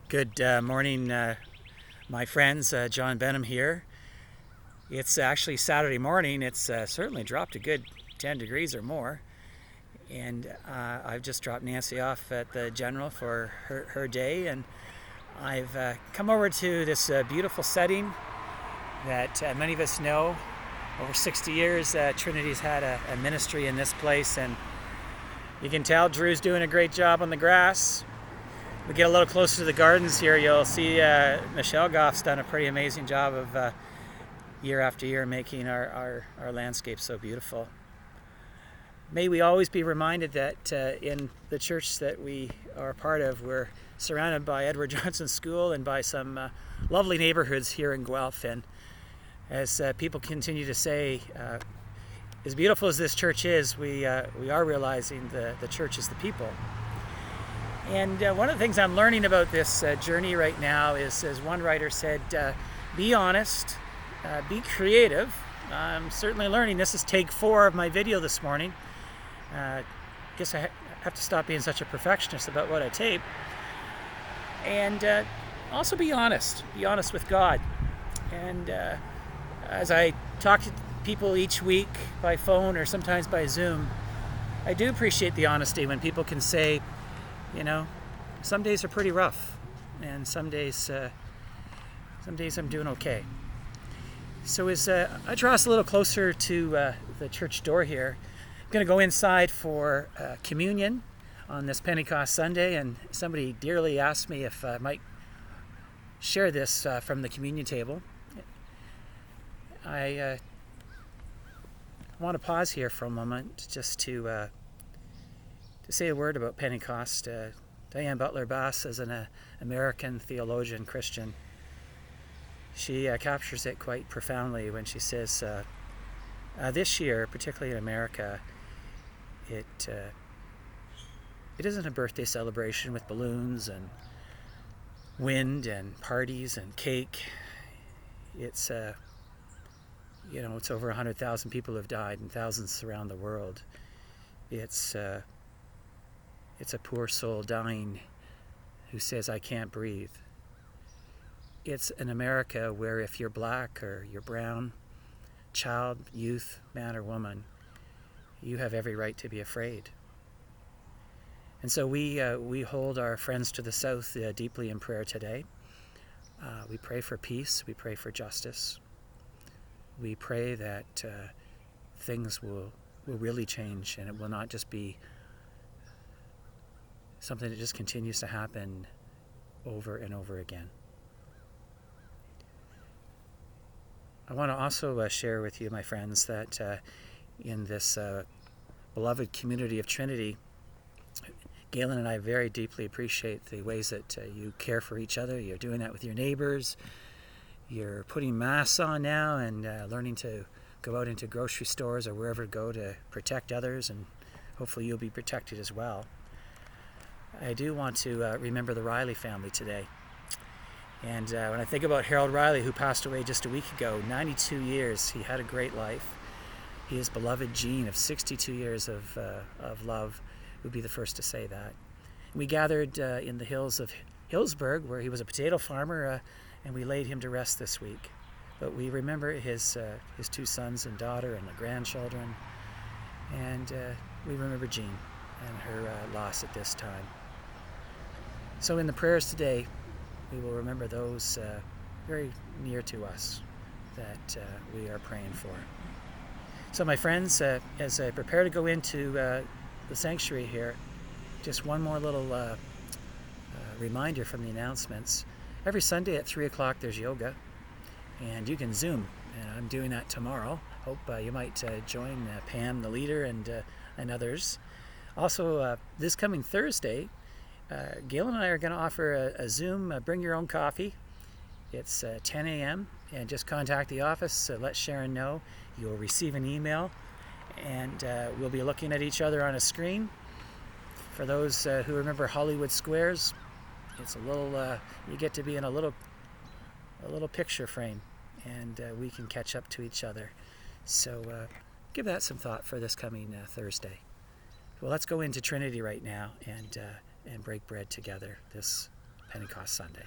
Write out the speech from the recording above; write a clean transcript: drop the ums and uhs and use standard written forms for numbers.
Good morning, my friends. John Benham here. It's actually Saturday morning. It's certainly dropped a good 10 degrees or more. And I've just dropped Nancy off at the General for her day. And I've come over to this beautiful setting that many of us know. Over 60 years, Trinity's had a ministry in this place. And you can tell Drew's doing a great job on the grass. We get a little closer to the gardens here, you'll see Michelle Goff's done a pretty amazing job of year after year making our landscape so beautiful. May we always be reminded that in the church that we are a part of, we're surrounded by Edward Johnson School and by some lovely neighborhoods here in Guelph. And as people continue to say, as beautiful as this church is, we are realizing the church is the people. And one of the things I'm learning about this journey right now is, as one writer said, be honest, be creative. I'm certainly learning. This is take 4 of my video this morning. Guess I have to stop being such a perfectionist about what I tape. And also be honest. Be honest with God. And as I talk to people each week by phone or sometimes by Zoom, I do appreciate the honesty when people can say, you know, some days are pretty rough, and some days I'm doing okay. So as I draw us a little closer to the church door here, I'm going to go inside for communion on this Pentecost Sunday, and somebody dearly asked me if I might share this from the communion table. I want to pause here for a moment just to say a word about Pentecost. Diane Butler Bass is an American theologian, Christian. She captures it quite profoundly when she says, this year, particularly in America, it isn't a birthday celebration with balloons and wind and parties and cake. It's it's over 100,000 people have died and thousands around the world. It's a poor soul dying who says, I can't breathe. It's an America where if you're black or you're brown, child, youth, man or woman, you have every right to be afraid. And so we hold our friends to the south deeply in prayer today. We pray for peace. We pray for justice. We pray that things will really change, and it will not just be something that just continues to happen over and over again. I want to also share with you, my friends, that in this beloved community of Trinity, Galen and I very deeply appreciate the ways that you care for each other. You're doing that with your neighbors. You're putting masks on now and learning to go out into grocery stores or wherever to go to protect others, and hopefully you'll be protected as well. I do want to remember the Riley family today. And when I think about Harold Riley, who passed away just a week ago, 92 years, he had a great life. His beloved Jean of 62 years of love would be the first to say that. We gathered in the hills of Hillsburg, where he was a potato farmer, and we laid him to rest this week. But we remember his 2 sons and daughter and the grandchildren, and we remember Jean and her loss at this time. So in the prayers today, we will remember those very near to us that we are praying for. So my friends, as I prepare to go into the sanctuary here, just one more little reminder from the announcements. Every Sunday at 3 o'clock there's yoga, and you can Zoom, and I'm doing that tomorrow. Hope you might join Pam, the leader, and others. Also, this coming Thursday, Gail and I are going to offer a Zoom bring your own coffee. It's 10 a.m. and just contact the office. Let Sharon know. You'll receive an email, and we'll be looking at each other on a screen. For those who remember Hollywood Squares, it's a little. You get to be in a little picture frame, and we can catch up to each other. So give that some thought for this coming Thursday. Well, let's go into Trinity right now and break bread together this Pentecost Sunday.